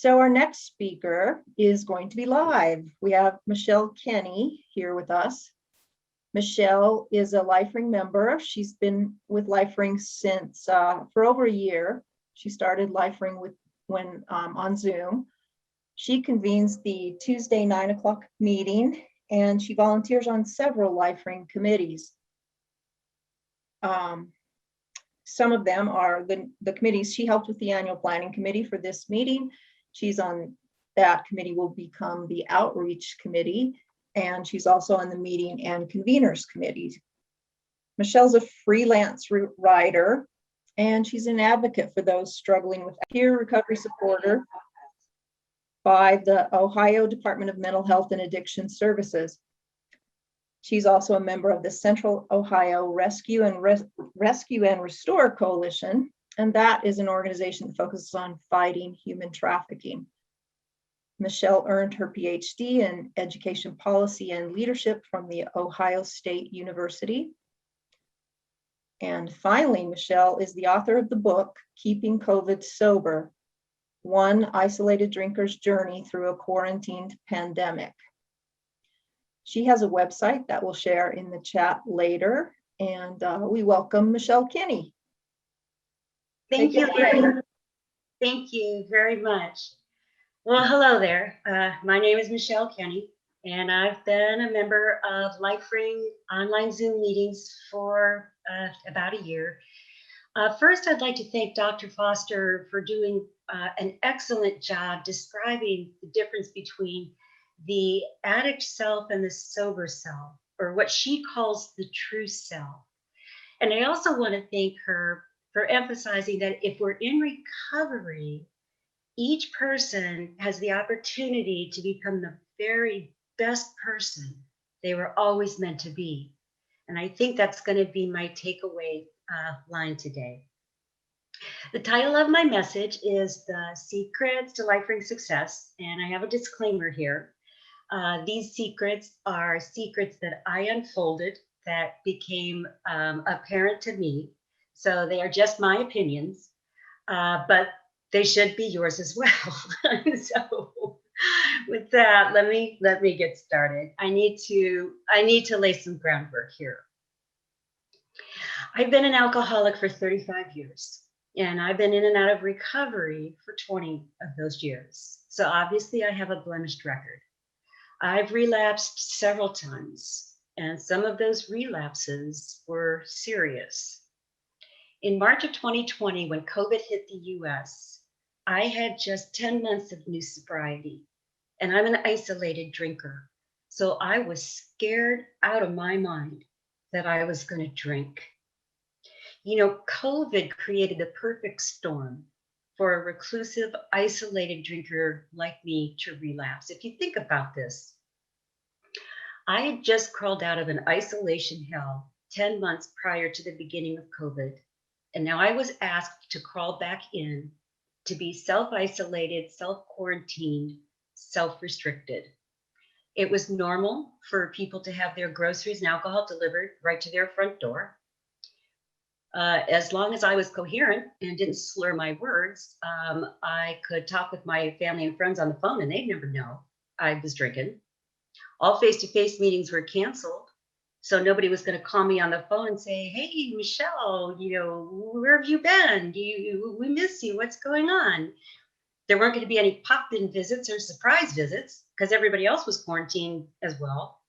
So our next speaker is going to be live. We have Michele Kenny here with us. Michele is a LifeRing member. She's been with LifeRing since for over a year. She started LifeRing when on Zoom. She convenes the Tuesday 9 o'clock meeting, and she volunteers on several LifeRing committees. Some of them are the committees. She helped with the annual planning committee for this meeting. She's on that committee, will become the outreach committee, and she's also on the meeting and conveners committee. Michele's a freelance writer, and she's an advocate for those struggling with peer recovery supporter by the Ohio Department of Mental Health and Addiction Services. She's also a member of the Central Ohio Rescue and Restore Coalition, and that is an organization that focuses on fighting human trafficking. Michele earned her PhD in Education Policy and Leadership from the Ohio State University. And finally, Michele is the author of the book, Keeping COVID Sober, One Isolated Drinker's Journey Through a Quarantined Pandemic. She has a website that we'll share in the chat later, and we welcome Michele Kenny. Thank you very much. Well, hello there. My name is Michele Kenny, and I've been a member of LifeRing online Zoom meetings for about a year. First, I'd like to thank Dr. Foster for doing an excellent job describing the difference between the addict self and the sober self, or what she calls the true self. And I also want to thank her for emphasizing that if we're in recovery, each person has the opportunity to become the very best person they were always meant to be. And I think that's going to be my takeaway line today. The title of my message is The Secrets to LifeRing Success, and I have a disclaimer here. These secrets are secrets that I unfolded that became apparent to me. So they are just my opinions, but they should be yours as well. So with that, let me get started. I need to lay some groundwork here. I've been an alcoholic for 35 years, and I've been in and out of recovery for 20 of those years. So obviously I have a blemished record. I've relapsed several times, and some of those relapses were serious. In March of 2020, when COVID hit the US, I had just 10 months of new sobriety, and I'm an isolated drinker. So I was scared out of my mind that I was going to drink. You know, COVID created the perfect storm for a reclusive, isolated drinker like me to relapse. If you think about this, I had just crawled out of an isolation hell 10 months prior to the beginning of COVID. And now I was asked to crawl back in to be self-isolated, self-quarantined, self-restricted. It was normal for people to have their groceries and alcohol delivered right to their front door. As long as I was coherent and didn't slur my words, I could talk with my family and friends on the phone and they'd never know I was drinking. All face-to-face meetings were canceled. So nobody was going to call me on the phone and say, hey, Michele, you know, where have you been? We miss you. What's going on? There weren't going to be any pop-in visits or surprise visits because everybody else was quarantined as well.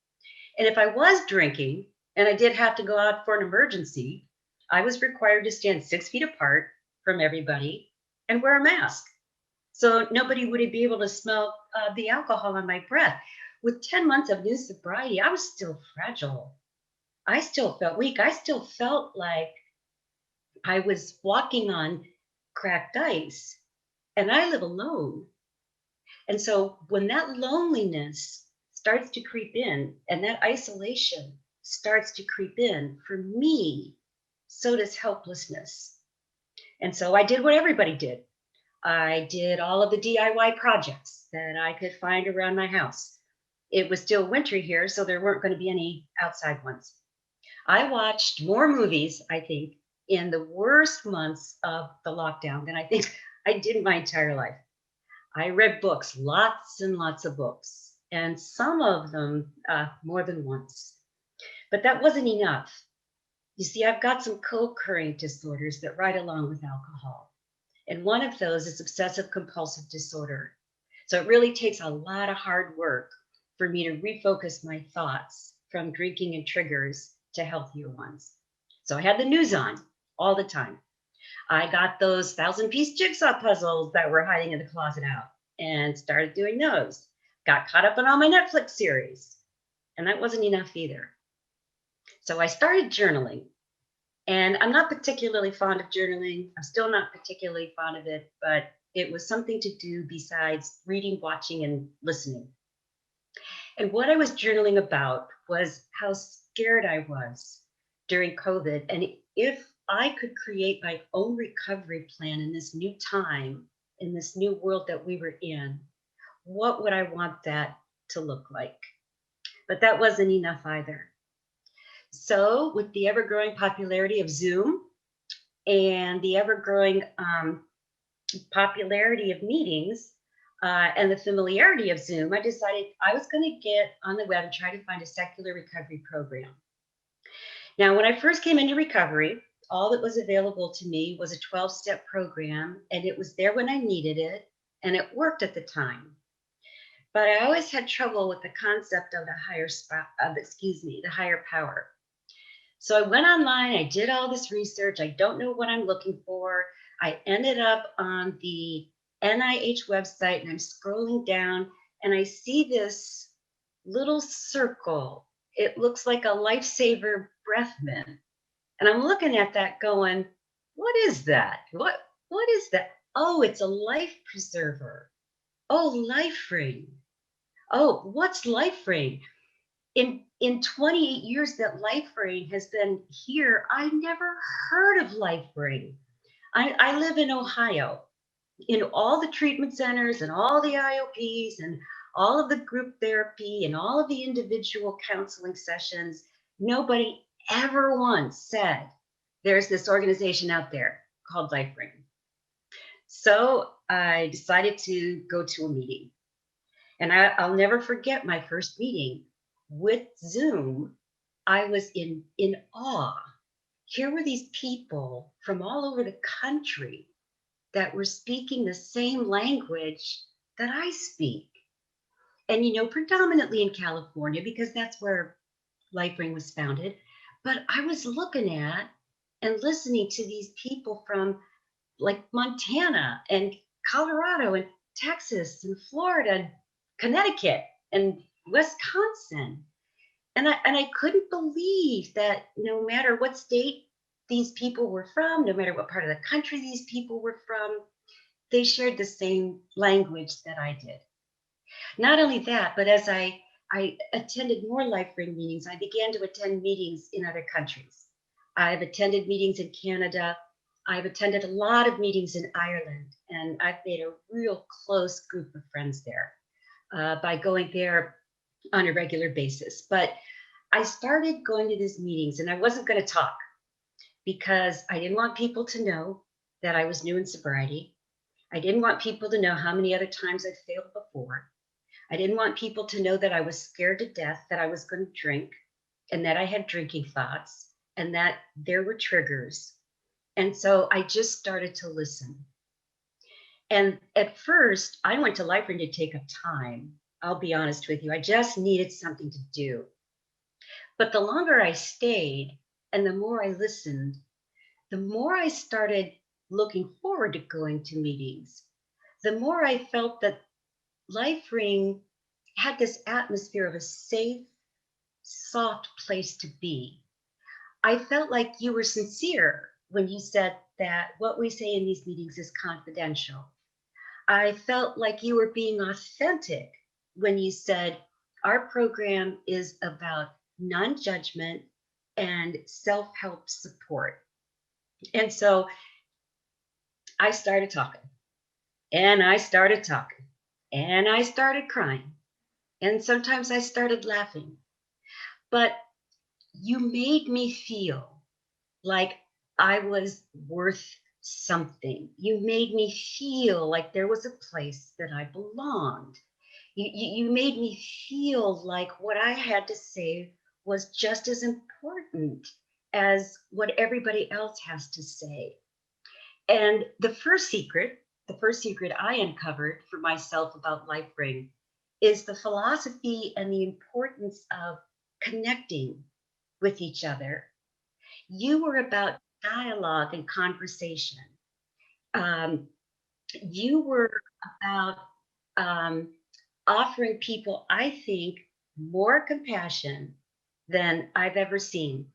And if I was drinking and I did have to go out for an emergency, I was required to stand 6 feet apart from everybody and wear a mask. So nobody would be able to smell the alcohol on my breath. With 10 months of new sobriety, I was still fragile. I still felt weak. I still felt like I was walking on cracked ice, and I live alone. And so when that loneliness starts to creep in and that isolation starts to creep in, for me, so does helplessness. And so I did what everybody did. I did all of the DIY projects that I could find around my house. It was still winter here, so there weren't going to be any outside ones. I watched more movies, I think, in the worst months of the lockdown than I think I did my entire life. I read books, lots and lots of books, and some of them more than once. But that wasn't enough. You see, I've got some co-occurring disorders that ride along with alcohol. And one of those is obsessive compulsive disorder. So it really takes a lot of hard work for me to refocus my thoughts from drinking and triggers to healthier ones. So I had the news on all the time. I got those 1,000-piece jigsaw puzzles that were hiding in the closet out and started doing those. Got caught up on all my Netflix series. And that wasn't enough either. So I started journaling. And I'm not particularly fond of journaling. I'm still not particularly fond of it, but it was something to do besides reading, watching, and listening. And what I was journaling about was how scared I was during COVID. And if I could create my own recovery plan in this new time, in this new world that we were in, what would I want that to look like? But that wasn't enough either. So with the ever-growing popularity of Zoom and the ever-growing popularity of meetings and the familiarity of Zoom, I decided I was going to get on the web and try to find a secular recovery program. Now, when I first came into recovery, all that was available to me was a 12-step program, and it was there when I needed it, and it worked at the time. But I always had trouble with the concept of the higher power. So I went online, I did all this research. I don't know what I'm looking for. I ended up on the NIH website, and I'm scrolling down and I see this little circle. It looks like a lifesaver breath mint. And I'm looking at that going, what is that? What is that? Oh, it's a life preserver. Oh, LifeRing. Oh, what's LifeRing? In 28 years that LifeRing has been here, I never heard of LifeRing. I live in Ohio. In all the treatment centers and all the IOPs and all of the group therapy and all of the individual counseling sessions, nobody ever once said, there's this organization out there called LifeRing. So I decided to go to a meeting. And I'll never forget my first meeting with Zoom. I was in awe. Here were these people from all over the country that were speaking the same language that I speak. And, predominantly in California, because that's where LifeRing was founded. But I was looking at and listening to these people from like Montana and Colorado and Texas and Florida and Connecticut and Wisconsin. And I couldn't believe that no matter what state these people were from, no matter what part of the country these people were from, they shared the same language that I did. Not only that, but as I attended more LifeRing meetings, I began to attend meetings in other countries. I've attended meetings in Canada. I've attended a lot of meetings in Ireland, and I've made a real close group of friends there by going there on a regular basis. But I started going to these meetings, and I wasn't going to talk because I didn't want people to know that I was new in sobriety. I didn't want people to know how many other times I failed before. I didn't want people to know that I was scared to death that I was going to drink and that I had drinking thoughts and that there were triggers. And so I just started to listen. And at first, I went to LifeRing to take up time. I'll be honest with you. I just needed something to do. But the longer I stayed and the more I listened, the more I started looking forward to going to meetings, the more I felt that LifeRing had this atmosphere of a safe, soft place to be. I felt like you were sincere when you said that what we say in these meetings is confidential. I felt like you were being authentic when you said our program is about non-judgment and self-help support. And so I started talking, and I started talking, and I started crying, and sometimes I started laughing. But you made me feel like I was worth something. You made me feel like there was a place that I belonged. You made me feel like what I had to say was just as important as what everybody else has to say. And the first secret I uncovered for myself about LifeRing is the philosophy and the importance of connecting with each other. You were about dialogue and conversation. Um, you were about um, offering people, I think, more compassion than I've ever seen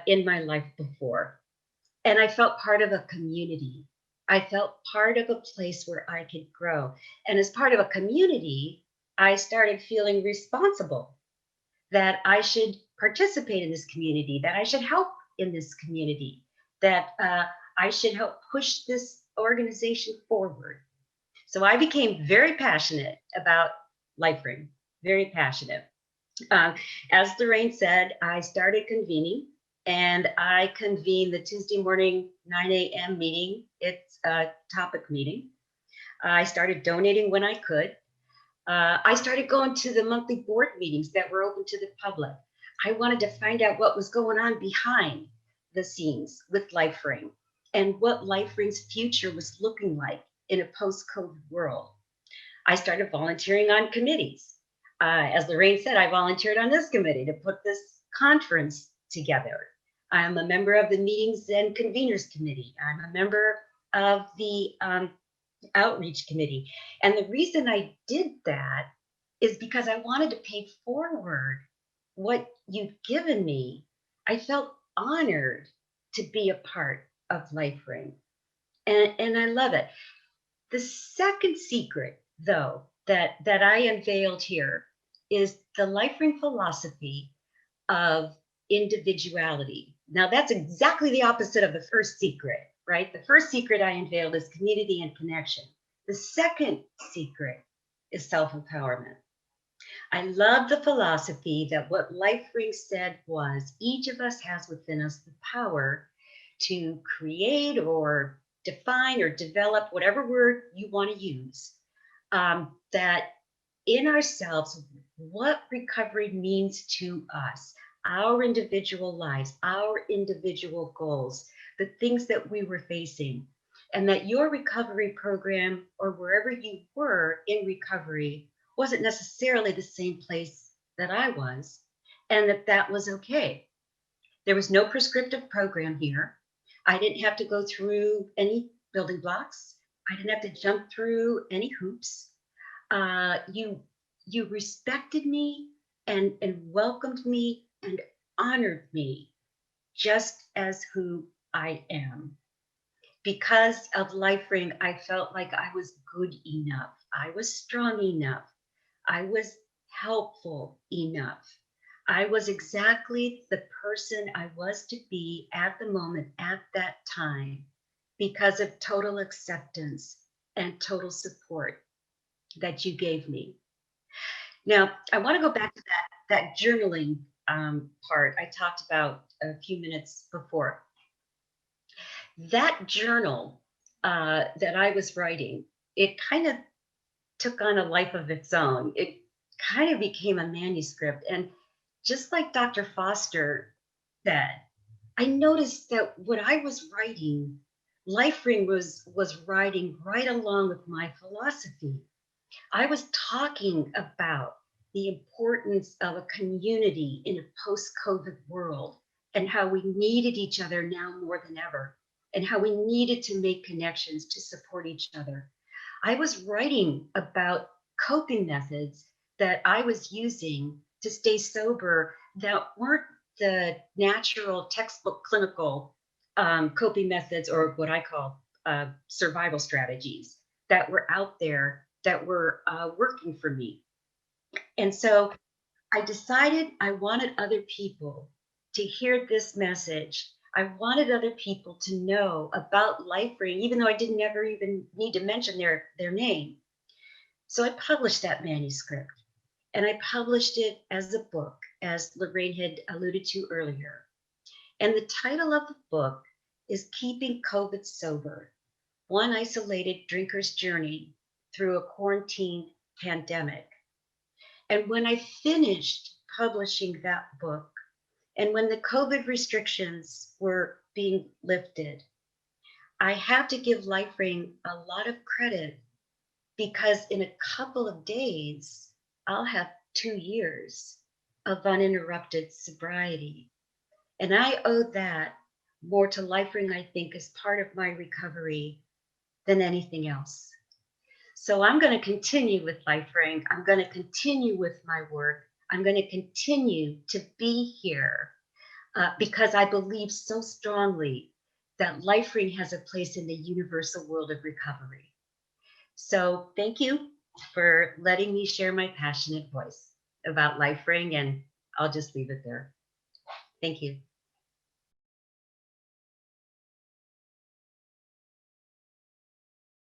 in my life before. And I felt part of a community. I felt part of a place where I could grow. And as part of a community, I started feeling responsible that I should participate in this community, that I should help in this community, that I should help push this organization forward. So I became very passionate about LifeRing, very passionate. Uh, as Lorraine said, I started convening and I convened the Tuesday morning 9 a.m. meeting. It's a topic meeting. I started donating when I could. I started going to the monthly board meetings that were open to the public. I wanted to find out what was going on behind the scenes with LifeRing and what LifeRing's future was looking like in a post-COVID world. I started volunteering on committees. As Lorraine said, I volunteered on this committee to put this conference together. I'm a member of the Meetings and Conveners Committee. I'm a member of the Outreach Committee. And the reason I did that is because I wanted to pay forward what you've given me. I felt honored to be a part of LifeRing. And I love it. The second secret, though, that I unveiled here is the LifeRing philosophy of individuality. Now, that's exactly the opposite of the first secret, right? The first secret I unveiled is community and connection. The second secret is self-empowerment. I love the philosophy that what LifeRing said was each of us has within us the power to create or define or develop whatever word you want to use, that in ourselves, what recovery means to us, our individual lives, our individual goals, the things that we were facing, and that your recovery program or wherever you were in recovery wasn't necessarily the same place that I was, and that was okay. There was no prescriptive program here. I didn't have to go through any building blocks. I didn't have to jump through any hoops. You respected me and welcomed me and honored me just as who I am. Because of LifeRing, I felt like I was good enough. I was strong enough. I was helpful enough. I was exactly the person I was to be at the moment, at that time, because of total acceptance and total support that you gave me. Now, I want to go back to that journaling part I talked about a few minutes before. That journal that I was writing, it kind of took on a life of its own. It kind of became a manuscript. And just like Dr. Foster said, I noticed that what I was writing, LifeRing was writing right along with my philosophy. I was talking about the importance of a community in a post-COVID world and how we needed each other now more than ever, and how we needed to make connections to support each other. I was writing about coping methods that I was using to stay sober that weren't the natural textbook clinical coping methods or what I call survival strategies that were out there that were working for me. And so I decided I wanted other people to hear this message. I wanted other people to know about LifeRing, even though I didn't ever even need to mention their name. So I published that manuscript and I published it as a book, as Lorraine had alluded to earlier. And the title of the book is Keeping COVID Sober, One Isolated Drinker's Journey Through a Quarantine Pandemic. And when I finished publishing that book, and when the COVID restrictions were being lifted, I have to give LifeRing a lot of credit, because in a couple of days, I'll have 2 years of uninterrupted sobriety. And I owe that more to LifeRing, I think, as part of my recovery than anything else. So I'm going to continue with LifeRing. I'm going to continue with my work. I'm going to continue to be here because I believe so strongly that LifeRing has a place in the universal world of recovery. So thank you for letting me share my passionate voice about LifeRing, and I'll just leave it there. Thank you.